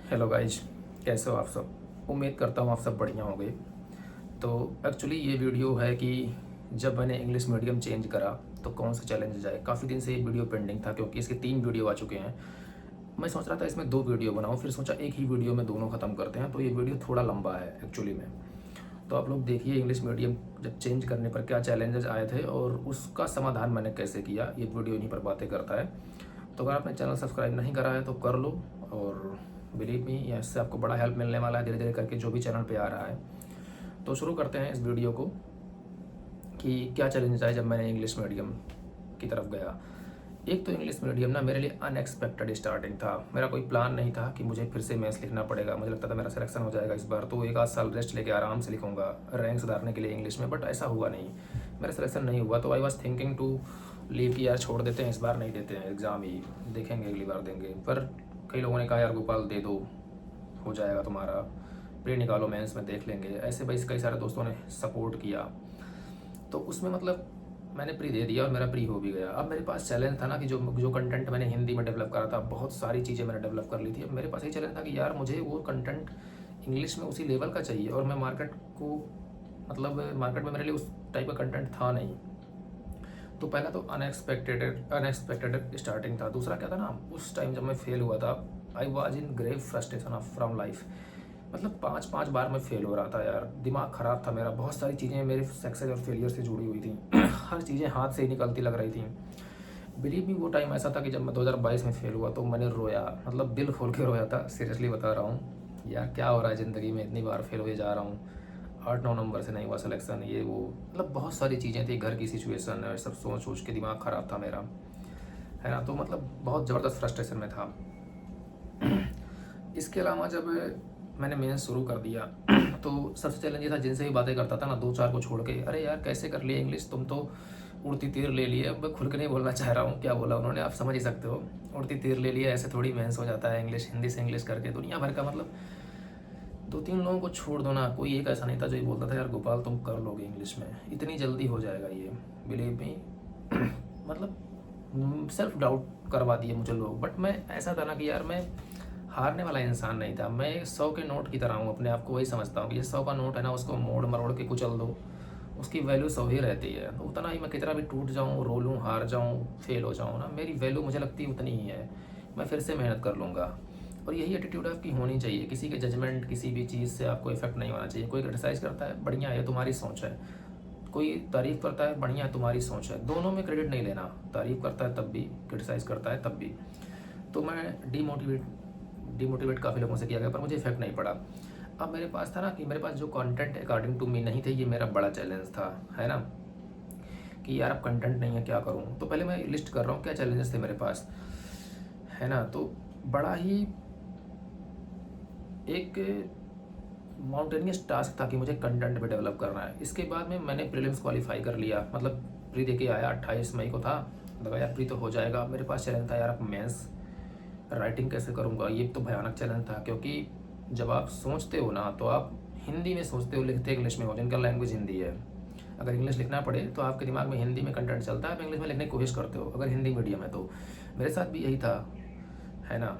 Hello guys, कैसे हो आप सब। उम्मीद करता हूँ आप सब बढ़िया होंगे। तो एक्चुअली ये वीडियो है कि जब मैंने इंग्लिश मीडियम चेंज करा तो कौन सा चैलेंज आए। काफ़ी दिन से ये वीडियो पेंडिंग था क्योंकि इसके 3 वीडियो आ चुके हैं। मैं सोच रहा था इसमें 2 वीडियो बनाऊँ, फिर सोचा एक ही वीडियो में दोनों ख़त्म करते हैं। तो ये वीडियो थोड़ा लंबा है एक्चुअली में। तो आप लोग देखिए इंग्लिश मीडियम जब चेंज करने पर क्या चैलेंजेस आए थे और उसका समाधान मैंने कैसे किया, ये वीडियो इन्हीं पर बातें करता है। तो अगर आपने चैनल सब्सक्राइब नहीं करा है तो कर लो, और बिलीव मी इससे आपको बड़ा हेल्प मिलने वाला है धीरे धीरे करके जो भी चैनल पे आ रहा है। तो शुरू करते हैं इस वीडियो को कि क्या चैलेंज आए जब मैंने इंग्लिश मीडियम की तरफ गया। एक तो इंग्लिश मीडियम ना मेरे लिए अनएक्सपेक्टेड स्टार्टिंग था। मेरा कोई प्लान नहीं था कि मुझे फिर से मैथ्स लिखना पड़ेगा। मुझे लगता था मेरा सिलेक्शन हो जाएगा इस बार, तो एक आध साल रेस्ट लेके आराम से लिखूंगा रैंक सुधारने के लिए इंग्लिश में। बट ऐसा हुआ नहीं, मेरा सिलेक्शन नहीं हुआ। तो I was thinking to leave कि यार छोड़ देते हैं, इस बार नहीं देते हैं एग्ज़ाम ही, देखेंगे अगली बार देंगे। पर कई लोगों ने कहा यार गोपाल दे दो, हो जाएगा तुम्हारा, प्री निकालो मेंस में देख लेंगे। ऐसे भाई कई सारे दोस्तों ने सपोर्ट किया। तो उसमें मतलब मैंने प्री दे दिया और मेरा प्री हो भी गया। अब मेरे पास चैलेंज था ना कि जो जो कंटेंट मैंने हिंदी में डेवलप करा था, बहुत सारी चीज़ें मैंने डेवलप कर ली थी। अब मेरे पास ये चैलेंज था कि यार मुझे वो कंटेंट इंग्लिश में उसी लेवल का चाहिए, और मैं मार्केट को मतलब मार्केट में मेरे लिए उस टाइप का कंटेंट था नहीं। तो पहला तो अनएक्सपेक्टेड स्टार्टिंग था। दूसरा क्या था ना, उस टाइम जब मैं फेल हुआ था, I was in grave frustration of from life. मतलब 5 बार मैं फेल हो रहा था यार, दिमाग ख़राब था मेरा। बहुत सारी चीज़ें मेरे सक्सेस और फेलियर से जुड़ी हुई थी हर चीज़ें हाथ से ही निकलती लग रही थी। बिलीव मी वो टाइम ऐसा था कि जब मैं 2022 में फेल हुआ तो मैंने रोया, मतलब दिल खोल के रोया था। सीरियसली बता रहा हूँ यार, क्या हो रहा है ज़िंदगी में, इतनी बार फेल हुए जा रहा हूँ, 8-9 नंबर से नहीं हुआ सिलेक्शन, ये वो। मतलब बहुत सारी चीज़ें थी, घर की सिचुएशन है, सब सोच सोच के दिमाग ख़राब था मेरा, है ना। तो मतलब बहुत ज़बरदस्त फ्रस्ट्रेशन में था इसके अलावा जब मैंने मेंस शुरू कर दिया तो सबसे चैलेंज ये था, जिनसे भी बातें करता था ना 2-4 को छोड़ के, अरे यार कैसे कर लिए इंग्लिश, तुम तो उड़ती तीर ले लिए। अब मैं खुल के नहीं बोलना चाह रहा हूँ क्या बोला उन्होंने, आप समझ ही सकते हो। उड़ती तीर ले लिए, ऐसे थोड़ी मेंस हो जाता है इंग्लिश, हिंदी से इंग्लिश करके दुनिया भर का। मतलब 2-3 लोगों को छोड़ दो ना, कोई एक ऐसा नहीं था जो ये बोलता था यार गोपाल तुम कर लोगे इंग्लिश में, इतनी जल्दी हो जाएगा ये, बिलीव मी मतलब सेल्फ डाउट करवा दिए मुझे लोग। बट मैं ऐसा था ना कि यार मैं हारने वाला इंसान नहीं था। मैं 100 के नोट की तरह हूँ, अपने आप को वही समझता हूँ कि ये 100 का नोट है ना, उसको मोड़ मरोड़ के कुचल दो, उसकी वैल्यू 100 ही रहती है। तो उतना ही मैं कितना भी टूट जाऊँ, रो लूँ, हार जाऊँ, फेल हो जाऊँ ना, मेरी वैल्यू मुझे लगती है उतनी ही है। मैं फिर से मेहनत कर लूँगा। और यही एटीट्यूड आपकी होनी चाहिए। किसी के जजमेंट, किसी भी चीज़ से आपको इफेक्ट नहीं होना चाहिए। कोई क्रिटिसाइज़ करता है, बढ़िया है, तुम्हारी सोच है। कोई तारीफ़ करता है, बढ़िया है, तुम्हारी सोच है। दोनों में क्रेडिट नहीं लेना, तारीफ़ करता है तब भी, क्रिटिसाइज़ करता है तब भी। तो मैं डिमोटिवेट काफ़ी लोगों से किया गया, पर मुझे इफेक्ट नहीं पड़ा। अब मेरे पास था ना कि मेरे पास जो कंटेंट अकॉर्डिंग टू मी नहीं थे, ये मेरा बड़ा चैलेंज था, है ना, कि यार अब कंटेंट नहीं है क्या करूँ। तो पहले मैं लिस्ट कर रहा हूँ क्या चैलेंजेस थे मेरे पास, है ना। तो बड़ा ही एक माउंटेनियस टास्क था कि मुझे कंटेंट पे डेवलप करना है। इसके बाद में मैंने प्रीलिम्स क्वालिफाई कर लिया, मतलब प्री दे के आया, 28 मई को था। लगा यार प्री तो हो जाएगा। मेरे पास चैलेंज था यार अब मेंस राइटिंग कैसे करूँगा, ये तो भयानक चैलेंज था। क्योंकि जब आप सोचते हो ना तो आप हिंदी में सोचते हो, लिखते इंग्लिश में हो, जिनका लैंग्वेज हिंदी है। अगर इंग्लिश लिखना पड़े तो आपके दिमाग में हिंदी में कंटेंट चलता है, आप इंग्लिश में लिखने की कोशिश करते हो, अगर हिंदी मीडियम है तो। मेरे साथ भी यही था, है ना।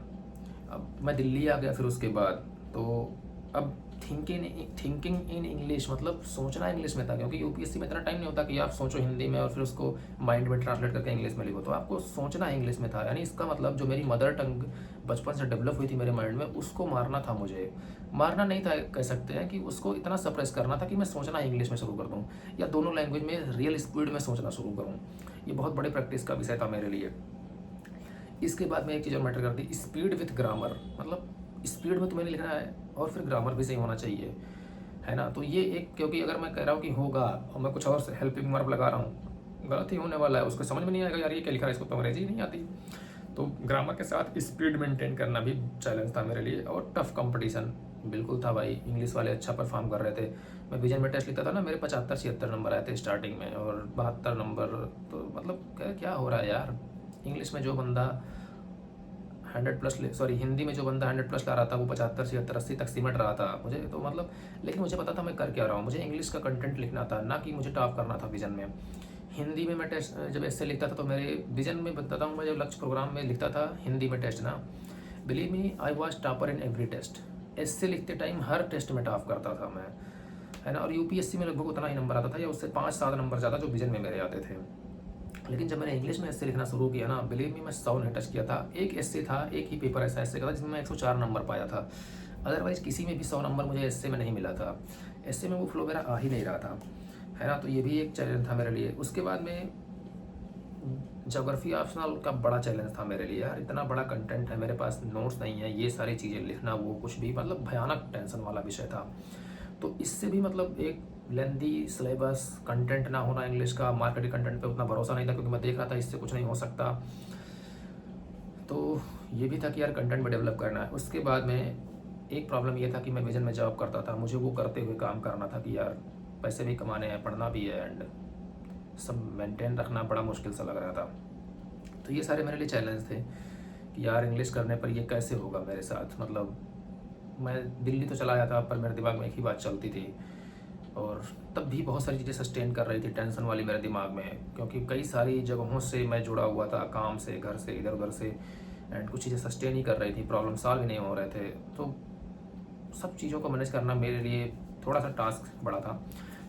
अब मैं दिल्ली आ गया फिर उसके बाद, तो अब थिंकिंग इन इंग्लिश, मतलब सोचना इंग्लिश में था। क्योंकि यूपीएससी में इतना टाइम नहीं होता कि आप सोचो हिंदी में और फिर उसको माइंड में ट्रांसलेट करके इंग्लिश में लिखो। तो आपको सोचना इंग्लिश में था। यानी इसका मतलब जो मेरी मदर टंग बचपन से डेवलप हुई थी मेरे माइंड में, उसको मारना था मुझे। मारना नहीं था, कह सकते हैं कि उसको इतना सप्रेस करना था कि मैं सोचना इंग्लिश में शुरू कर दूँ, या दोनों लैंग्वेज में रियल स्पीड में सोचना शुरू करूँ। ये बहुत बड़े प्रैक्टिस का विषय था मेरे लिए। इसके बाद में एक चीज़ और मैटर करती, स्पीड विथ ग्रामर। मतलब स्पीड में तुम्हें लिखना है और फिर ग्रामर भी सही होना चाहिए, है ना। तो ये एक, क्योंकि अगर मैं कह रहा हूँ कि होगा और मैं कुछ और हेल्पिंग वर्ब लगा रहा हूँ, गलत ही होने वाला है। उसको समझ में नहीं आएगा यार ये क्या लिखा है, इसको तो अंग्रेजी नहीं आती। तो ग्रामर के साथ स्पीड मेंटेन करना भी चैलेंज था मेरे लिए। और टफ कंपटीशन बिल्कुल था भाई, इंग्लिश वाले अच्छा परफॉर्म कर रहे थे। मैं विजन में टेस्ट लिखता था ना, मेरे 75-76 नंबर आए थे स्टार्टिंग में, और 72 नंबर। तो मतलब क्या हो रहा है यार, इंग्लिश में जो बंदा 100+ सॉरी हिंदी में जो बंदा 100+ ला रहा था, वो 75-76-80 तक सिमट रहा था मुझे तो मतलब। लेकिन मुझे पता था मैं कर क्या रहा हूँ, मुझे इंग्लिश का कंटेंट लिखना था, ना कि मुझे टॉप करना था विजन में। हिंदी में मैं टेस्ट जब ऐसे लिखता था तो मेरे विजन में बताता हूँ, मैं जब लक्ष्य प्रोग्राम में लिखता था हिंदी में टेस्ट ना, believe me, I was topper in every test. Essay लिखते टाइम हर टेस्ट में टॉप करता था मैं, है ना। और यूपीएससी में लगभग उतना ही नंबर आता था या उससे 5-7 नंबर ज़्यादा जो विजन में मेरे आते थे। लेकिन जब मैंने इंग्लिश में एससे लिखना शुरू किया ना, बिलीव मी, मैं 100 नहीं टच किया था। एक एससे था, एक ही पेपर ऐसा एससे का था जिसमें मैं 104 नंबर पाया था। अदरवाइज़ किसी में भी 100 नंबर मुझे एससे में नहीं मिला था। एससे में वो फ्लो मेरा आ ही नहीं रहा था, है ना। तो ये भी एक चैलेंज था मेरे लिए। उसके बाद में ज्योग्राफी ऑप्शनल का बड़ा चैलेंज था मेरे लिए। यार इतना बड़ा कंटेंट है, मेरे पास नोट्स नहीं है, ये सारी चीज़ें लिखना, वो कुछ भी मतलब भयानक टेंशन वाला विषय था। तो इससे भी मतलब एक लेंदी सिलेबस, कंटेंट ना होना इंग्लिश का, मार्केटिंग कंटेंट पे उतना भरोसा नहीं था क्योंकि मैं देख रहा था इससे कुछ नहीं हो सकता। तो ये भी था कि यार कंटेंट में डेवलप करना है। उसके बाद में एक प्रॉब्लम ये था कि मैं विजन में जॉब करता था, मुझे वो करते हुए काम करना था कि यार पैसे भी कमाने हैं, पढ़ना भी है, एंड सब मेंटेन रखना बड़ा मुश्किल सा लग रहा था। तो ये सारे मेरे लिए चैलेंज थे कि यार इंग्लिश करने पर ये कैसे होगा मेरे साथ। मतलब मैं दिल्ली तो चला आया था पर मेरे दिमाग में एक ही बात चलती थी, और तब भी बहुत सारी चीज़ें सस्टेन कर रही थी टेंशन वाली मेरे दिमाग में, क्योंकि कई सारी जगहों से मैं जुड़ा हुआ था, काम से, घर से, इधर उधर से, एंड कुछ चीज़ें सस्टेन ही कर रही थी, प्रॉब्लम सॉल्व ही नहीं हो रहे थे। तो सब चीज़ों को मैनेज करना मेरे लिए थोड़ा सा टास्क बड़ा था।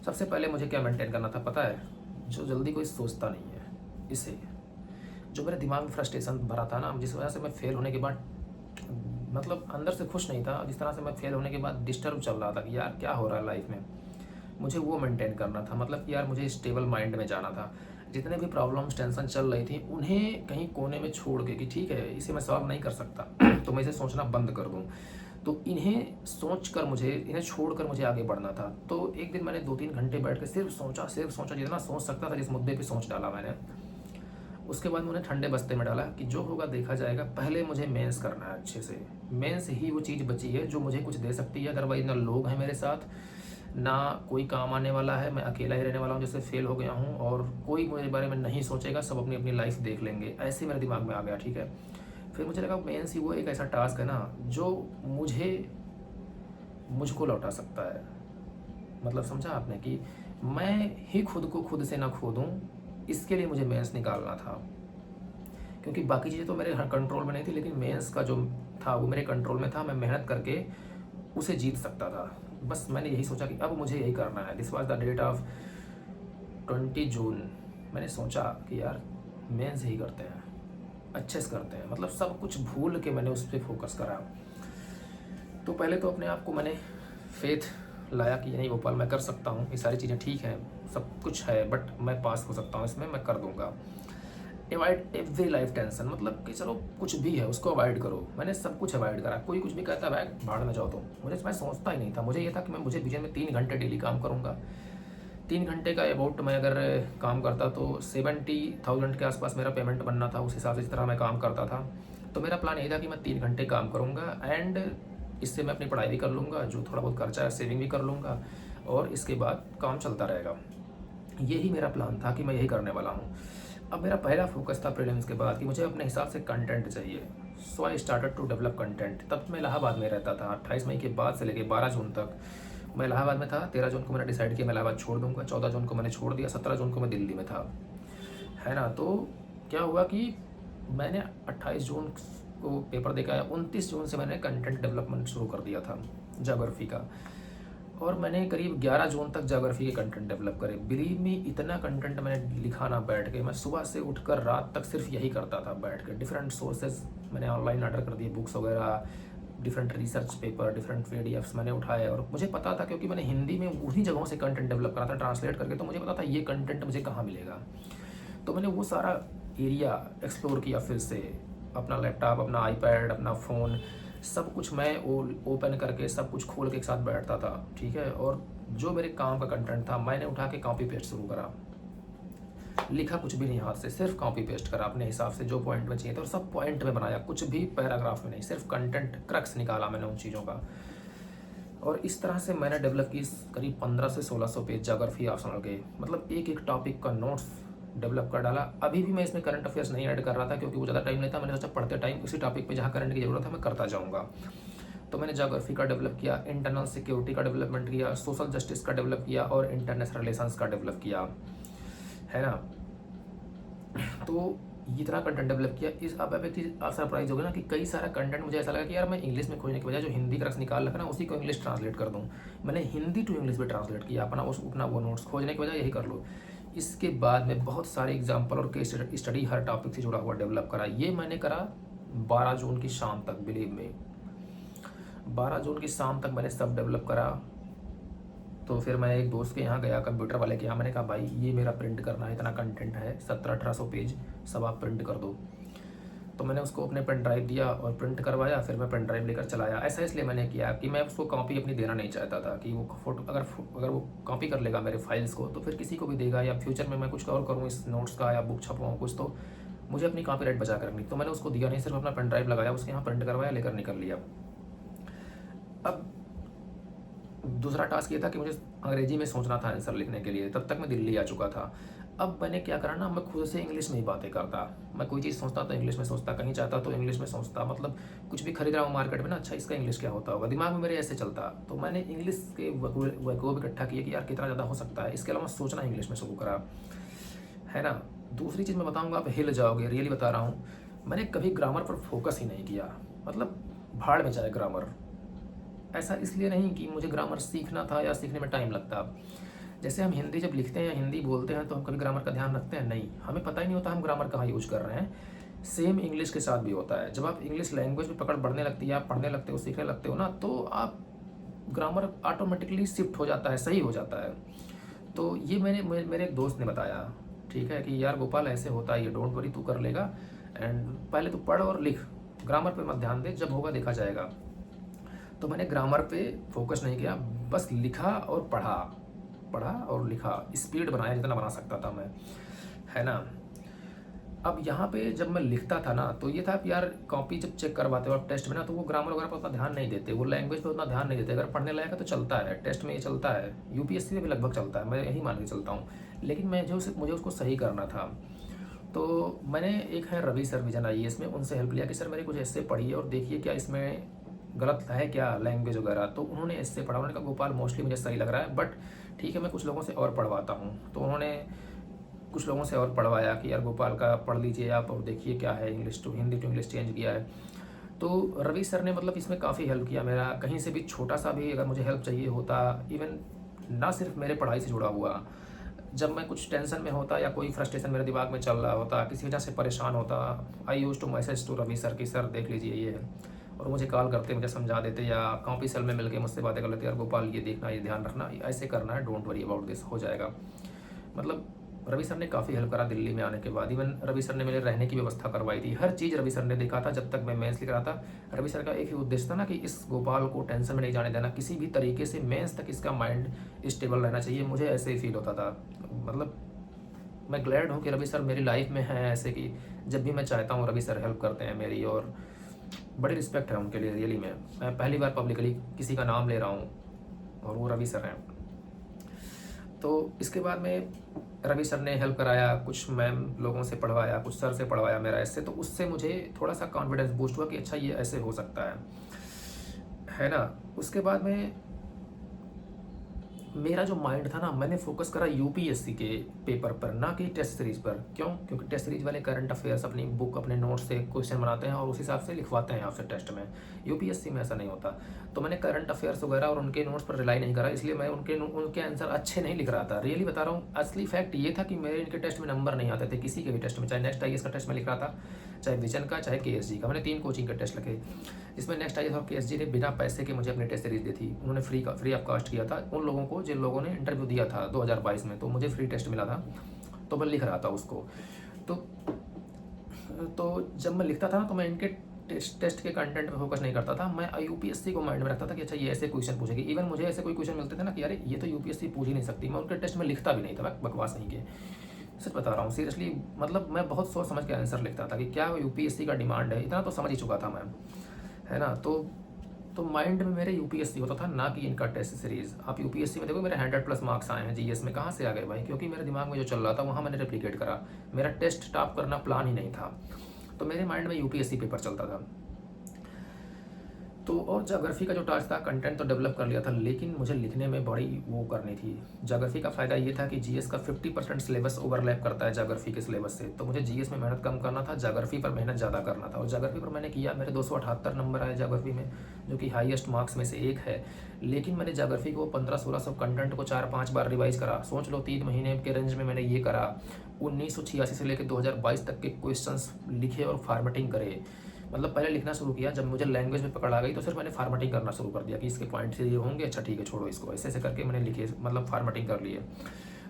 सबसे पहले मुझे क्या मेंटेन करना था पता है, जो जल्दी कोई सोचता नहीं है, इसे जो मेरे दिमाग में फ्रस्ट्रेशन भरा था ना, जिस वजह से मैं फेल होने के बाद मतलब अंदर से खुश नहीं था, जिस तरह से मैं फेल होने के बाद डिस्टर्ब चल रहा था कि यार क्या हो रहा है लाइफ में, मुझे वो मेंटेन करना था। मतलब कि यार मुझे स्टेबल माइंड में जाना था। जितने भी प्रॉब्लम्स, टेंशन चल रही थी उन्हें कहीं कोने में छोड़ के कि ठीक है इसे मैं सॉल्व नहीं कर सकता तो मैं इसे सोचना बंद कर दूँ। तो इन्हें सोच कर मुझे, इन्हें छोड़ कर मुझे आगे बढ़ना था। तो एक दिन मैंने 2-3 घंटे बैठ के सिर्फ सोचा, जितना सोच सकता था जिस मुद्दे पे सोच डाला मैंने। उसके बाद मैंने ठंडे बस्ते में डाला कि जो होगा देखा जाएगा, पहले मुझे मेंस करना है अच्छे से। मेंस ही वो चीज़ बची है जो मुझे कुछ दे सकती है, अदरवाइज ना लोग हैं मेरे साथ, ना कोई काम आने वाला है, मैं अकेला ही रहने वाला हूँ जैसे फेल हो गया हूँ, और कोई मेरे बारे में नहीं सोचेगा, सब अपनी अपनी लाइफ देख लेंगे, ऐसे मेरे दिमाग में आ गया। ठीक है, फिर मुझे लगा मेंस ही वो एक ऐसा टास्क है ना जो मुझको लौटा सकता है। मतलब समझा आपने कि मैं ही खुद को खुद से ना खो दूँ, इसके लिए मुझे मेंस निकालना था। क्योंकि बाकी चीज़ें तो मेरे कंट्रोल में नहीं थी, लेकिन मेंस का जो था वो मेरे कंट्रोल में था, मैं मेहनत करके उसे जीत सकता था। बस मैंने यही सोचा कि अब मुझे यही करना है। This was the date of 20 June. मैंने सोचा कि यार मेंस ही करते हैं, अच्छे से करते हैं, मतलब सब कुछ भूल के मैंने उस पर फोकस करा। तो पहले तो अपने आप को मैंने फेथ लाया कि नहीं गोपाल मैं कर सकता हूँ, ये सारी चीज़ें ठीक हैं, सब कुछ है, बट मैं पास हो सकता हूँ इसमें, मैं कर दूँगा। अवॉइड एवरी लाइफ टेंशन, मतलब कि चलो कुछ भी है उसको अवॉइड करो। मैंने सब कुछ अवॉइड करा, कोई कुछ भी कहता है भाड़ में जाओ। तो मैं सोचता ही नहीं था, मुझे ये था कि मैं मुझे विजन में 3 घंटे डेली काम करूँगा। 3 घंटे का अबाउट मैं अगर काम करता तो 70,000 के आसपास मेरा पेमेंट बनना था, उस हिसाब से जिस तरह मैं काम करता था। तो मेरा प्लान यही था कि मैं 3 घंटे काम करूँगा, एंड इससे मैं अपनी पढ़ाई भी कर लूँगा, जो थोड़ा बहुत खर्चा है सेविंग भी कर लूँगा, और इसके बाद काम चलता रहेगा। यही मेरा प्लान था कि मैं यही करने वाला हूँ। अब मेरा पहला फोकस था प्रीलिम्स के बाद कि मुझे अपने हिसाब से कंटेंट चाहिए। So I started to develop content. तब मैं इलाहाबाद में रहता था। 28 मई के बाद से लेकर 12 जून तक मैं इलाहाबाद में था। 13 जून को मैंने डिसाइड किया मैं इलाहाबाद छोड़ दूंगा। 14 जून को मैंने छोड़ दिया। 17 जून को मैं दिल्ली में था, है ना। तो क्या हुआ कि मैंने 28 जून को पेपर देखा है, 29 जून से मैंने कंटेंट डेवलपमेंट शुरू कर दिया था ज्योग्राफी का, और मैंने करीब 11 जून तक ज्योग्राफी के कंटेंट डेवलप करे। बिलीव मी, इतना कंटेंट मैंने लिखा ना बैठ के, मैं सुबह से उठकर रात तक सिर्फ यही करता था बैठ के। डिफरेंट सोर्सेज मैंने ऑनलाइन ऑर्डर कर दिए, बुक्स वगैरह, different research paper, different PDFs मैंने उठाए, और मुझे पता था क्योंकि मैंने हिंदी में उन्हीं जगहों से कंटेंट डेवलप करा था ट्रांसलेट करके, तो मुझे पता था ये कंटेंट मुझे कहाँ मिलेगा। तो मैंने वो सारा एरिया एक्सप्लोर किया फिर से, अपना लैपटॉप, अपना आईपैड, अपना फ़ोन, सब कुछ मैं ओपन करके सब कुछ खोल के एक साथ बैठता था, ठीक है। और जो मेरे काम का कंटेंट था मैंने उठा के कॉपी पेस्ट शुरू करा। लिखा कुछ भी नहीं हाथ से, सिर्फ कॉपी पेस्ट करा अपने हिसाब से जो पॉइंट में चाहिए था, और सब पॉइंट में बनाया, कुछ भी पैराग्राफ में नहीं, सिर्फ कंटेंट क्रक्स निकाला मैंने उन चीज़ों का। और इस तरह से मैंने डेवलप की करीब 1500 से 1600 पेज ज्योग्राफी ऑप्शनल के, मतलब एक एक टॉपिक का नोट्स डेवलप कर डाला। अभी भी मैं इसमें करंट अफेयर्स नहीं ऐड कर रहा था क्योंकि वो ज़्यादा टाइम लेता। मैंने सोचा पढ़ते टाइम उसी टॉपिक पे जहाँ करंट की जरूरत है मैं करता जाऊँगा। तो मैंने ज्योग्राफी का डेवलप किया, इंटरनल सिक्योरिटी का डेवलपमेंट किया, सोशल जस्टिस का डेवलप किया, और इंटरनेशनल रिलेशंस का डेवलप किया, है ना। तो इतना कंटेंट डेवलप किया। इस अब एक चीज़ आप सरप्राइज हो गए ना कि कई सारा कंटेंट मुझे ऐसा लगा कि यार मैं इंग्लिश में खोजने के बजाय जो हिंदी का रस निकाल रखा ना उसी को इंग्लिश ट्रांसलेट कर दूँ। मैंने हिंदी टू इंग्लिश में ट्रांसलेट किया अपना वो नोट्स खोजने के बजाय यही कर लो। इसके बाद में बहुत सारे एग्जाम्पल और केस स्टडी हर टॉपिक से जुड़ा हुआ डेवलप करा। ये मैंने करा 12 जून की शाम तक, बिलीव में 12 जून की शाम तक मैंने सब डेवलप करा। तो फिर मैं एक दोस्त के यहाँ गया, कंप्यूटर वाले के यहाँ। मैंने कहा भाई ये मेरा प्रिंट करना है, इतना कंटेंट है, 1700-1800 पेज, सब आप प्रिंट कर दो। तो मैंने उसको अपने पेन ड्राइव दिया और प्रिंट करवाया। फिर मैं पेन ड्राइव लेकर चलाया। ऐसा इसलिए मैंने किया कि मैं उसको कॉपी अपनी देना नहीं चाहता था कि वो फोटो अगर वो कॉपी कर लेगा मेरे फाइल्स को तो फिर किसी को भी देगा, या फ्यूचर में मैं कुछ और करूँ इस नोट्स का या बुक छपवाऊँ कुछ, तो मुझे अपनी कॉपीराइट बचा कर रखनी। तो मैंने उसको दिया नहीं, सिर्फ अपना पेन ड्राइव लगाया, उसके यहाँ प्रिंट करवाया, लेकर निकल लिया। अब दूसरा टास्क ये था कि मुझे अंग्रेजी में सोचना था आंसर लिखने के लिए। तब तक मैं दिल्ली आ चुका था। अब मैंने क्या करा ना, मैं खुद से इंग्लिश में ही बातें करता। मैं कोई चीज़ सोचता तो इंग्लिश में सोचता, कहीं चाहता तो इंग्लिश में सोचता। मतलब कुछ भी खरीद रहा हूँ मार्केट में ना, अच्छा इसका इंग्लिश क्या होता होगा, दिमाग में मेरे ऐसे चलता। तो मैंने इंग्लिश के वर्ब इकट्ठा किए कि यार कितना ज़्यादा हो सकता है। इसके अलावा सोचना इंग्लिश में शुरू करा, है ना। दूसरी चीज़ मैं बताऊँगा, आप हिल जाओगे, रियली बता रहा हूँ। मैंने कभी ग्रामर पर फोकस ही नहीं किया। मतलब भाड़ में जाए ग्रामर। ऐसा इसलिए नहीं कि मुझे ग्रामर सीखना था या सीखने में टाइम लगता। जैसे हम हिंदी जब लिखते हैं या हिंदी बोलते हैं तो हम कभी ग्रामर का ध्यान रखते हैं? नहीं, हमें पता ही नहीं होता हम ग्रामर कहाँ यूज कर रहे हैं। सेम इंग्लिश के साथ भी होता है। जब आप इंग्लिश लैंग्वेज में पकड़ बढ़ने लगती है, आप पढ़ने लगते हो, सीखने लगते हो ना, तो आप ग्रामर ऑटोमेटिकली शिफ्ट हो जाता है, सही हो जाता है। तो ये मेरे एक दोस्त ने बताया, ठीक है, कि यार गोपाल ऐसे होता है, ये डोंट वरी, तू कर लेगा। एंड पहले तू पढ़ और लिख, ग्रामर पे मत ध्यान दे, जब होगा देखा जाएगा। तो मैंने ग्रामर पे फोकस नहीं किया, बस लिखा और पढ़ा और लिखा, स्पीड बनाया जितना बना सकता था मैं, है ना। अब यहाँ पे जब मैं लिखता था ना तो ये था कि यार कॉपी जब चेक करवाते हो आप टेस्ट में ना, तो वो ग्रामर वगैरह पर उतना ध्यान नहीं देते, वो लैंग्वेज पे उतना ध्यान नहीं देते। अगर पढ़ने लायक है तो चलता है, टेस्ट में ये चलता है, यूपीएससी में भी लगभग चलता है, मैं यही मान के चलता हूँ। लेकिन मुझे उसको सही करना था। तो मैंने एक है रवि सर विजन IAS में, उनसे हेल्प लिया कि सर मेरे कुछ ऐसे पढ़िए और देखिए क्या इसमें गलत है क्या लैंग्वेज वगैरह। तो उन्होंने इससे पढ़ा, उन्होंने कहा गोपाल मोस्टली मुझे सही लग रहा है, बट ठीक है मैं कुछ लोगों से और पढ़वाता हूँ। तो उन्होंने कुछ लोगों से और पढ़वाया कि यार गोपाल का पढ़ लीजिए आप और देखिए क्या है, English to Hindi to English change किया है। तो रवि सर ने मतलब इसमें काफ़ी हेल्प किया मेरा। कहीं से भी छोटा सा भी अगर मुझे हेल्प चाहिए होता, इवन ना सिर्फ मेरे पढ़ाई से जुड़ा हुआ, जब मैं कुछ टेंशन में होता या कोई फ्रस्ट्रेशन मेरे दिमाग में चल रहा होता, किसी वजह से परेशान होता, I use to message to Ravi sir कि सर देख लीजिए ये है, और मुझे कॉल करते, मुझे समझा देते, या कॉपी सेल में मिलके मुझसे बातें कर लेते, यार गोपाल ये देखना, ये ध्यान रखना, ऐसे करना है, डोंट वरी अबाउट दिस, हो जाएगा। मतलब रवि सर ने काफ़ी हेल्प करा दिल्ली में आने के बाद। इवन रवि सर ने मेरे रहने की व्यवस्था करवाई थी, हर चीज़ रवि सर ने देखा था जब तक मैं मेंस लिख रहा था। रवि सर का एक ही उद्देश्य था ना कि इस गोपाल को टेंशन में नहीं जाने देना, किसी भी तरीके से मेंस तक इसका माइंड स्टेबल रहना चाहिए। मुझे ऐसे ही फील होता था। मतलब मैं ग्लैड हूँ कि रवि सर मेरी लाइफ में हैं ऐसे कि जब भी मैं चाहता हूँ रवि सर हेल्प करते हैं मेरी, और बड़ी रिस्पेक्ट है उनके लिए रियली में। मैं पहली बार पब्लिकली किसी का नाम ले रहा हूँ और वो रवि सर हैं। तो इसके बाद में रवि सर ने हेल्प कराया, कुछ मैम लोगों से पढ़वाया, कुछ सर से पढ़वाया मेरा ऐसे। तो उससे मुझे थोड़ा सा कॉन्फिडेंस बूस्ट हुआ कि अच्छा ये ऐसे हो सकता है ना। उसके बाद में मेरा जो माइंड था ना, मैंने फोकस करा यूपीएससी के पेपर पर, ना कि टेस्ट सीरीज पर। क्यों? क्योंकि टेस्ट सीरीज वाले करंट अफेयर्स अपनी बुक अपने नोट्स से क्वेश्चन बनाते हैं और उस हिसाब से लिखवाते हैं आपसे टेस्ट में। यूपीएससी में ऐसा नहीं होता। तो मैंने करंट अफेयर्स वगैरह और उनके नोट्स पर रिलाई नहीं करा, इसलिए मैं उनके आंसर अच्छे नहीं लिख रहा था। रियली बता रहा हूँ, असली फैक्ट ये था कि मेरे इनके टेस्ट में नंबर नहीं आते थे, किसी के भी टेस्ट में, चाहे नेक्स्ट IAS का टेस्ट में लिख रहा था, चाहे विजन का, चाहे KSG का। मैंने 3 कोचिंग के टेस्ट लिखे, जिसमें नेक्स्ट IAS और KSG ने बिना पैसे के मुझे अपनी टेस्ट सीरीज दी थी। उन्होंने फ्री ऑफ कॉस्ट किया था उन लोगों को जिन लोगों ने इंटरव्यू दिया था 2022 में। तो मुझे फ्री टेस्ट मिला था, तो मैं लिख रहा था उसको। तो जब मैं लिखता था ना, तो मैं इनके टेस्ट के कंटेंट पे फोकस नहीं करता था, मैं यूपीएससी को माइंड में रखता था कि अच्छा ये ऐसे क्वेश्चन पूछेगी। इवन मुझे ऐसे कोई क्वेश्चन मिलते थे ना कि यार ये तो यूपीएससी पूछ ही नहीं सकती, मैं उनके टेस्ट में लिखता भी नहीं था, बकवास नहीं के, सच बता रहा हूँ सीरियसली। मतलब मैं बहुत सोच समझ के आंसर लिखता था कि क्या यूपीएससी का डिमांड है, इतना तो समझ ही चुका था मैं, है ना। तो माइंड में मेरे यूपीएससी होता था, ना कि इनका टेस्ट सीरीज। आप यूपीएससी में देखो मेरे 100+ मार्क्स आए हैं जीएस में, कहाँ से आ गए भाई? क्योंकि मेरे दिमाग में जो चल रहा था वहाँ मैंने रेप्लिकेट करा। मेरा टेस्ट टॉप करना प्लान ही नहीं था, तो मेरे माइंड में यूपीएससी पेपर चलता था। तो और ज्योग्राफी का जो टास्क था, कंटेंट तो डेवलप कर लिया था, लेकिन मुझे लिखने में बड़ी वो करनी थी। ज्योग्राफी का फ़ायदा ये था कि जीएस का 50% सिलेबस ओवरलैप करता है ज्योग्राफी के सिलेबस से, तो मुझे जीएस में मेहनत कम करना था, ज्योग्राफी पर मेहनत ज़्यादा करना था। और ज्योग्राफी पर मैंने किया, मेरे 278 नंबर आए ज्योग्राफी में, जो कि हाईएस्ट मार्क्स में से एक है। लेकिन मैंने ज्योग्राफी को 1500-1600 कंटेंट को 4-5 बार रिवाइज करा। सोच लो 3 महीने के रेंज में मैंने ये करा। 1986 से लेकर 2022 तक के क्वेश्चंस लिखे और फॉर्मेटिंग करे। मतलब पहले लिखना शुरू किया, जब मुझे लैंग्वेज में पकड़ आ गई तो फिर मैंने फार्मेटिंग करना शुरू कर दिया कि इसके पॉइंट से ये होंगे, अच्छा ठीक है छोड़ो इसको, ऐसे ऐसे करके मैंने लिखे, मतलब फार्मेटिंग कर लिए।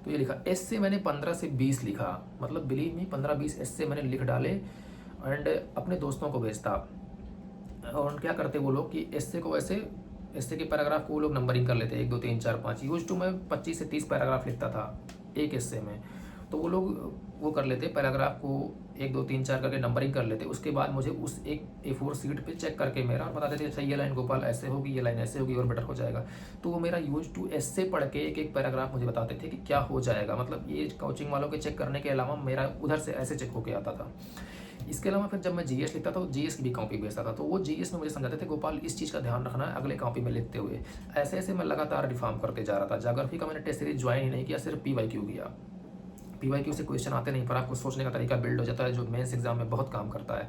तो ये लिखा। एस्से मैंने 15 से 20 लिखा, मतलब बिलीव मी 15-20 एस्से मैंने लिख डाले एंड अपने दोस्तों को भेजता। और क्या करते वो लोग कि एस्से को वैसे, एस्से के पैराग्राफ को वो लोग नंबरिंग कर लेते, 1 2 3 4 5। यूज टू मैं 25 से 30 पैराग्राफ लिखता था एक एस्से में, तो वो लोग वो कर लेते, पैराग्राफ को 1 2 3 4 करके नंबरिंग कर लेते। उसके बाद मुझे उस एक A4 शीट पे चेक करके मेरा और बता देते, अच्छा ये लाइन गोपाल ऐसे होगी, ये लाइन ऐसे होगी और बेटर हो जाएगा। तो वो मेरा यूज टू एस्से पढ़ के एक एक पैराग्राफ मुझे बताते थे कि क्या हो जाएगा। मतलब ये कोचिंग वालों के चेक करने के अलावा मेरा उधर से ऐसे चेक होके आता था। इसके अलावा फिर जब मैं जीएस लिखता था तो जीएस की भी कॉपी भेजता था, तो वो जीएस में मुझे समझाते थे गोपाल इस चीज़ का ध्यान रखना है अगले कॉपी में लिखते हुए। ऐसे ऐसे मैं लगातार रिफॉर्म करते जा रहा था। ज्योग्राफी का मैंने टेस्ट सीरीज ज्वाइन ही नहीं किया, सिर्फ PYQ किया। PYQ से क्वेश्चन आते नहीं, पर आपको सोचने का तरीका बिल्ड हो जाता है, जो मेंस एग्जाम में बहुत काम करता है।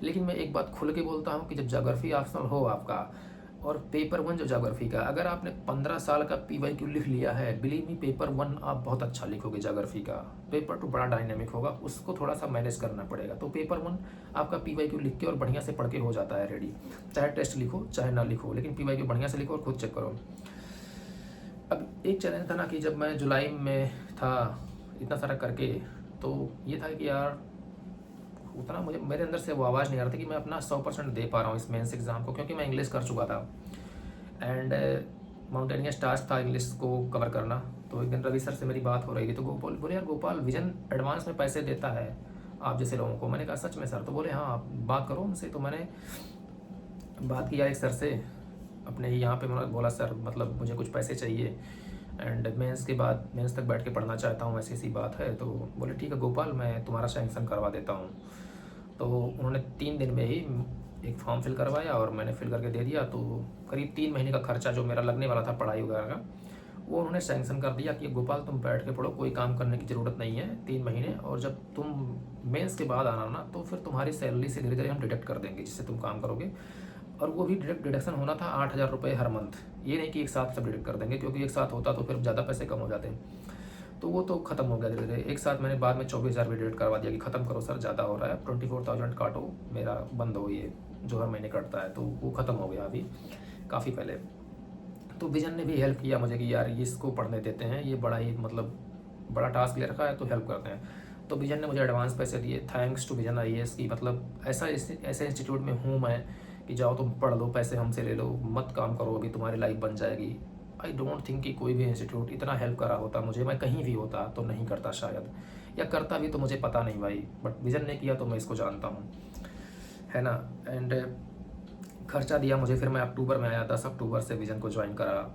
लेकिन मैं एक बात खुल के बोलता हूँ कि जब ज्योग्राफी ऑप्शनल हो आपका और पेपर 1 जो ज्योग्राफी का, अगर आपने 15 साल का PYQ लिख लिया है, बिलीव मी पेपर 1 आप बहुत अच्छा लिखोगे ज्योग्राफी का। पेपर 2 बड़ा डायनेमिक होगा, उसको थोड़ा सा मैनेज करना पड़ेगा। तो पेपर 1 आपका PYQ लिख के और बढ़िया से पढ़ के हो जाता है रेडी। चाहे टेस्ट लिखो चाहे ना लिखो, लेकिन PYQ बढ़िया से लिखो और खुद चेक करो। अब एक चैलेंज था ना कि जब मैं जुलाई में था इतना सारा करके, तो ये था कि यार उतना मुझे मेरे अंदर से वो आवाज़ नहीं आ रही थी कि मैं अपना 100% दे पा रहा हूँ इस मेंस एग्ज़ाम को, क्योंकि मैं इंग्लिश कर चुका था एंड माउंटेनियस टास्क था इंग्लिश को कवर करना। तो एक दिन रवि सर से मेरी बात हो रही थी, तो गोपाल बोले यार गोपाल विजन एडवांस में पैसे देता है आप जैसे लोगों को। मैंने कहा सच में सर? तो बोले हाँ आप बात करो उनसे। तो मैंने बात किया एक सर से अपने ही यहाँ पे, मैंने बोला सर मतलब मुझे कुछ पैसे चाहिए एंड मेंस के बाद मेंस तक बैठ के पढ़ना चाहता हूँ, ऐसी सी बात है। तो बोले ठीक है गोपाल मैं तुम्हारा सैंक्शन करवा देता हूँ। तो उन्होंने 3 दिन में ही एक फॉर्म फिल करवाया और मैंने फिल करके दे दिया। तो करीब 3 महीने का खर्चा जो मेरा लगने वाला था पढ़ाई वगैरह का, वो उन्होंने सैंक्शन कर दिया कि गोपाल तुम बैठ के पढ़ो, कोई काम करने की ज़रूरत नहीं है 3 महीने, और जब तुम मेंस के बाद आना ना तो फिर तुम्हारी सैलरी से धीरे धीरे हम डिडक्ट कर देंगे जिससे तुम काम करोगे। और वो भी डिडक्शन होना था 8,000 रुपये हर मंथ, ये नहीं कि एक साथ सब डिडक्ट कर देंगे, क्योंकि एक साथ होता तो फिर ज़्यादा पैसे कम हो जाते हैं। तो वो तो ख़त्म हो गया धीरे धीरे। एक साथ मैंने बाद में 24,000 भी डिडक्ट करवा दिया कि ख़त्म करो सर ज़्यादा हो रहा है, 24,000 काटो, मेरा बंद हो ये जो हर महीने कटता है। तो वो ख़त्म हो गया अभी काफ़ी पहले। तो विजन ने भी हेल्प किया मुझे कि यार इसको पढ़ने देते हैं, ये बड़ा ही मतलब बड़ा टास्क ले रखा है तो हेल्प करते हैं। तो विजन ने मुझे एडवांस पैसे दिए, थैंक्स टू विजन IAS की। मतलब ऐसे इंस्टीट्यूट में हूँ मैं कि जाओ तुम पढ़ लो, पैसे हमसे ले लो, मत काम करो, अभी तुम्हारी लाइफ बन जाएगी। आई डोंट थिंक कि कोई भी इंस्टीट्यूट इतना हेल्प करा होता मुझे, मैं कहीं भी होता तो नहीं करता शायद, या करता भी तो मुझे पता नहीं भाई, बट विजन ने किया तो मैं इसको जानता हूँ, है ना। एंड खर्चा दिया मुझे, फिर मैं अक्टूबर में आया, 10 अक्टूबर से विजन को ज्वाइन करा,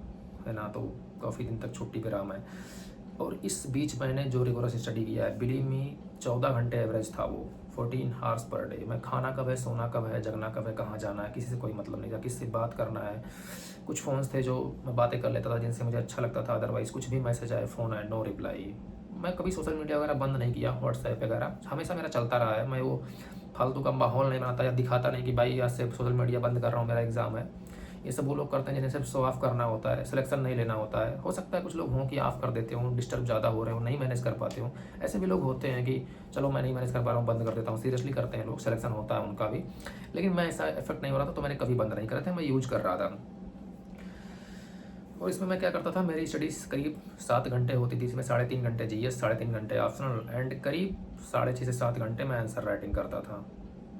है ना। तो काफ़ी दिन तक छुट्टी पे रहा मैं, और इस बीच मैंने जो रिगोरस स्टडी किया है, बिलीव मी 14 घंटे एवरेज था वो, 14 आवर्स पर डे। मैं खाना कब है, सोना कब है, जगना कब है, कहाँ जाना है, किसी से कोई मतलब नहीं था, किसी से बात करना है। कुछ फ़ोन्स थे जो मैं बातें कर लेता था जिनसे मुझे अच्छा लगता था, अदरवाइज़ कुछ भी मैसेज आए, फ़ोन आए, नो रिप्लाई। मैं कभी सोशल मीडिया वगैरह बंद नहीं किया, व्हाट्सएप वगैरह हमेशा मेरा चलता रहा है। मैं वो फालतू का माहौल नहीं बनाता या दिखाता नहीं कि भाई आज से सोशल मीडिया बंद कर रहा हूँ, मेरा एग्ज़ाम है। ये सब वो लोग करते हैं जिन्हें सिर्फ शो ऑफ करना होता है, सिलेक्शन नहीं लेना होता है। हो सकता है कुछ लोग हों कि ऑफ कर देते हों, डिस्टर्ब ज़्यादा हो रहे हो, नहीं मैनेज कर पाते हो, ऐसे भी लोग होते हैं कि चलो मैं नहीं मैनेज कर पा रहा हूँ, बंद कर देता हूँ। सीरियसली करते हैं लोग, सिलेक्शन होता है उनका भी। लेकिन मैं ऐसा इफेक्ट नहीं हो रहा था तो मैंने कभी बंद नहीं करे थे, मैं यूज कर रहा था। और इसमें मैं क्या करता था, मेरी स्टडीज़ करीब 7 घंटे होती थी, इसमें 3.5 घंटे GS, 3.5 घंटे ऑप्शनल एंड करीब 6.5 से 7 घंटे मैं आंसर राइटिंग करता था।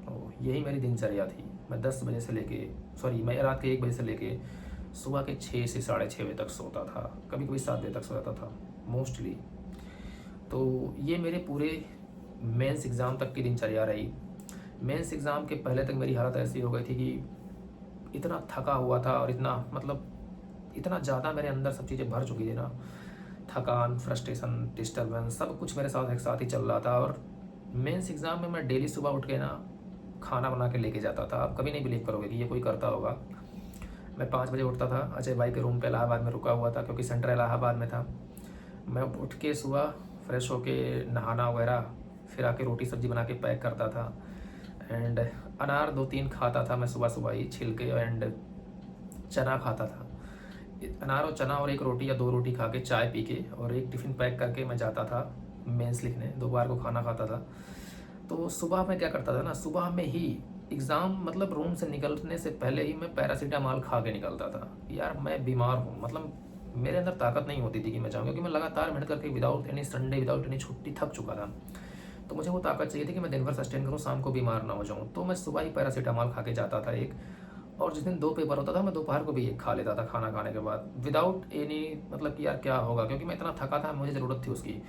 तो यही मेरी दिनचर्या थी। मैं 10 बजे से लेके मैं रात के 1 बजे से लेके सुबह के 6 से 6:30 बजे तक सोता था, कभी कभी 7 बजे तक सो जाता था मोस्टली। तो ये मेरे पूरे मेंस एग्ज़ाम तक की दिनचर्या रही। मेंस एग्ज़ाम के पहले तक मेरी हालत ऐसी हो गई थी कि इतना थका हुआ था और इतना ज़्यादा मेरे अंदर सब चीज़ें भर चुकी थी ना, थकान, फ्रस्ट्रेशन, डिस्टर्बेंस, सब कुछ मेरे साथ एक साथ ही चल रहा था। और मेंस एग्ज़ाम में मैं डेली सुबह उठ के ना खाना बना के लेके जाता था। आप कभी नहीं बिलीव करोगे कि ये कोई करता होगा। मैं 5 बजे उठता था, अजय भाई के रूम पे इलाहाबाद में रुका हुआ था क्योंकि सेंटर इलाहाबाद में था। मैं उठ के सुबह फ्रेश होके नहाना वगैरह, फिर आके रोटी सब्ज़ी बना के पैक करता था एंड अनार 2-3 खाता था मैं सुबह सुबह ही छिल के, एंड चना खाता था। अनार और चना और एक रोटी या 2 रोटी खा के, चाय पी के और एक टिफ़िन पैक करके मैं जाता था मेंस लिखने। दोपहर को खाना खाता था। तो सुबह मैं क्या करता था ना, सुबह में ही एग्ज़ाम मतलब रूम से निकलने से पहले ही मैं पैरासीटामॉल खा के निकलता था। यार मैं बीमार हूँ, मतलब मेरे अंदर ताकत नहीं होती थी कि मैं जाऊँ, क्योंकि मैं लगातार मेहनत करके without any Sunday, without any छुट्टी थक चुका था। तो मुझे वो ताकत चाहिए थी कि मैं दिन भर सस्टेन करूँ, शाम को बीमार ना हो जाऊँ। तो मैं सुबह ही पैरासीटामॉल खा के जाता था एक, और जिस दिन 2 पेपर होता था मैं दोपहर को भी एक खा लेता था खाना खाने के बाद, विदाउट एनी मतलब कि यार क्या होगा, क्योंकि मैं इतना थका था, मुझे ज़रूरत थी उसकी।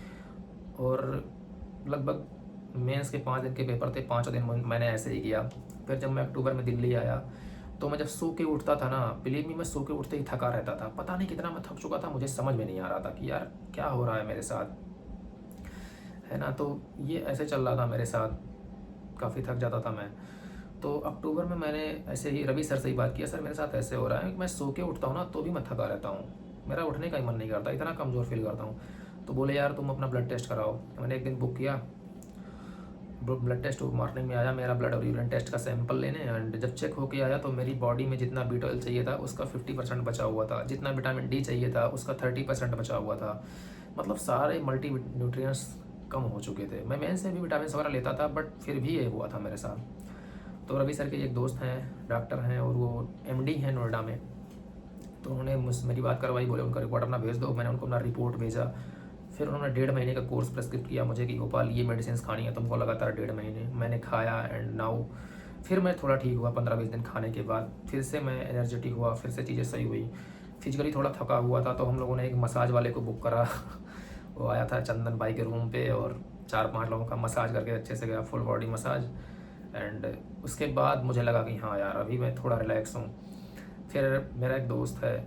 और लगभग मेंस के 5 दिन के पेपर थे, 5 दिन मैंने ऐसे ही किया। फिर जब मैं अक्टूबर में दिल्ली आया तो मैं जब सो के उठता था ना, बिलीव मी, मैं सो के उठते ही थका रहता था। पता नहीं कितना मैं थक चुका था, मुझे समझ में नहीं आ रहा था कि यार क्या हो रहा है मेरे साथ, है ना। तो ये ऐसे चल रहा था मेरे साथ, काफ़ी थक जाता था मैं। तो अक्टूबर में मैंने ऐसे ही रवि सर से ही बात किया, सर मेरे साथ ऐसे हो रहा है कि मैं सो के उठता हूँ ना तो भी मैं थका रहता हूँ, मेरा उठने का ही मन नहीं करता, इतना कमज़ोर फील करता हूँ। तो बोले यार तुम अपना ब्लड टेस्ट कराओ। मैंने एक दिन बुक किया, ब्लड टेस्ट मॉर्निंग में आया मेरा ब्लड और यूरिन टेस्ट का सैंपल लेने, एंड जब चेक होके आया तो मेरी बॉडी में जितना B12 चाहिए था उसका 50% बचा हुआ था, जितना विटामिन D चाहिए था उसका 30% बचा हुआ था। मतलब सारे मल्टी न्यूट्रिएंट्स कम हो चुके थे। मैं मेन से भी विटामिन वगैरह लेता था, बट फिर भी ये हुआ था मेरे साथ। तो रवि सर के एक दोस्त हैं, डॉक्टर हैं, और वो MD हैं नोएडा में। तो उन्होंने मेरी बात करवाई, बोले उनका रिपोर्ट अपना भेज दो। मैंने उनको अपना रिपोर्ट भेजा। फिर उन्होंने 1.5 महीने का कोर्स प्रेस्क्रिप्ट किया मुझे कि गोपाल ये मेडिसिन खानी है तुमको लगातार 1.5 महीने। मैंने खाया एंड नाउ फिर मैं थोड़ा ठीक हुआ। 15-20 दिन खाने के बाद फिर से मैं एनर्जेटिक हुआ, फिर से चीज़ें सही हुई। फिजिकली थोड़ा थका हुआ था तो हम लोगों ने एक मसाज वाले को बुक करा वो आया था चंदन भाई के रूम पे, और 4-5 लोगों का मसाज करके अच्छे से गया, फुल बॉडी मसाज। एंड उसके बाद मुझे लगा कि हाँ यार अभी मैं थोड़ा रिलैक्स हूँ। फिर मेरा एक दोस्त है,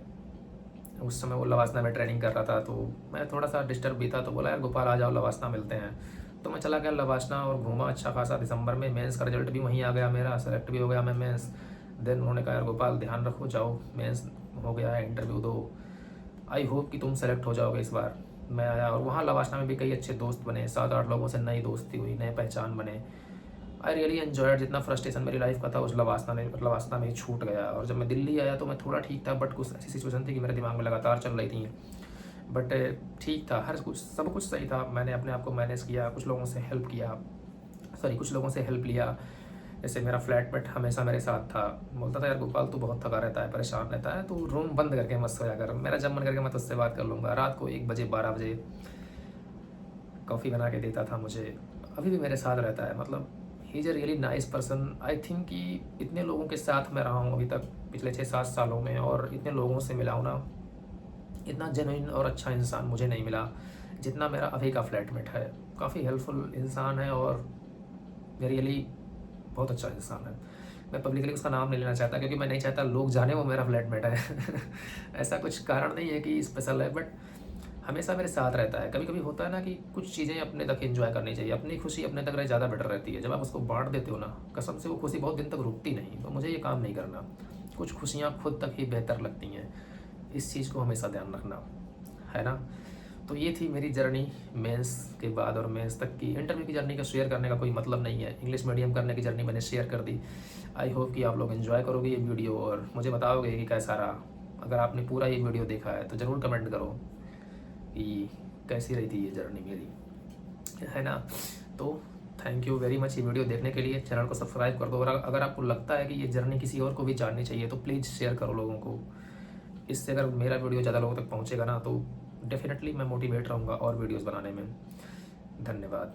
उस समय वो लवासना में ट्रेनिंग कर रहा था, तो मैं थोड़ा सा डिस्टर्ब भी था, तो बोला यार गोपाल आ जाओ लवासना मिलते हैं। तो मैं चला गया लवासना और घूमा अच्छा खासा। दिसंबर में मेंस का रिजल्ट भी वहीं आ गया, मेरा सेलेक्ट भी हो गया मैं मेंस। देन उन्होंने कहा यार गोपाल ध्यान रखो, जाओ मेंस हो गया है, इंटरव्यू दो, आई होप कि तुम सेलेक्ट हो जाओगे इस बार। मैं आया और वहाँ लवासना में भी कई अच्छे दोस्त बने, 7-8 लोगों से नई दोस्ती हुई, नए पहचान बने। I really enjoyed. जितना फ्रस्ट्रेशन मेरी लाइफ का था उस लवासना में ही छूट गया। और जब मैं दिल्ली आया तो मैं थोड़ा ठीक था, बट कुछ ऐसी सिचुएशन थी कि मेरे दिमाग में लगातार चल रही थी, बट ठीक था, हर कुछ सब कुछ सही था। मैंने अपने आप को मैनेज किया, कुछ लोगों से हेल्प लिया। जैसे मेरा फ्लैटमेट हमेशा मेरे साथ था, बोलता था यार गोपाल तू बहुत थका रहता है, परेशान रहता है, तो रूम बंद करके मत सोया कर, मेरा जब मन करके मैं तुझसे बात कर लूँगा। रात को 1 बजे 12 बजे कॉफ़ी बना के देता था मुझे, अभी भी मेरे साथ रहता है। मतलब he is a really nice person. I think कि इतने लोगों के साथ मैं रहा हूँ अभी तक पिछले 6-7 सालों में, और इतने लोगों से मिला हूँ ना, इतना जेन्युइन और अच्छा इंसान मुझे नहीं मिला जितना मेरा अभी का फ्लैटमेट है। काफ़ी हेल्पफुल इंसान है और रियली बहुत अच्छा इंसान है। मैं पब्लिकली उसका नाम नहीं लेना चाहता क्योंकि मैं नहीं चाहता लोग जाने वो मेरा फ्लैटमेट है ऐसा कुछ कारण नहीं है कि स्पेशल है, बट हमेशा मेरे साथ रहता है। कभी कभी होता है ना कि कुछ चीज़ें अपने तक एंजॉय करनी चाहिए, अपनी खुशी अपने तक रहे ज़्यादा बेटर रहती है। जब आप उसको बांट देते हो ना, कसम से वो खुशी बहुत दिन तक रुकती नहीं। तो मुझे ये काम नहीं करना, कुछ खुशियाँ खुद तक ही बेहतर लगती हैं, इस चीज़ को हमेशा ध्यान रखना, है ना। तो ये थी मेरी जर्नी मेंस के बाद और मेंस तक की। इंटरव्यू की जर्नी का शेयर करने का कोई मतलब नहीं है, इंग्लिश मीडियम करने की जर्नी मैंने शेयर कर दी। आई होप कि आप लोग एंजॉय करोगे ये वीडियो और मुझे बताओगे कि कैसा रहा। अगर आपने पूरा ये वीडियो देखा है तो ज़रूर कमेंट करो कि कैसी रही थी ये जर्नी मेरी, है ना। तो थैंक यू वेरी मच ये वीडियो देखने के लिए। चैनल को सब्सक्राइब कर दो, और अगर आपको लगता है कि ये जर्नी किसी और को भी जाननी चाहिए तो प्लीज़ शेयर करो लोगों को। इससे अगर मेरा वीडियो ज़्यादा लोगों तक पहुँचेगा ना तो डेफिनेटली मैं मोटिवेट रहूँगा और वीडियोज़ बनाने में। धन्यवाद।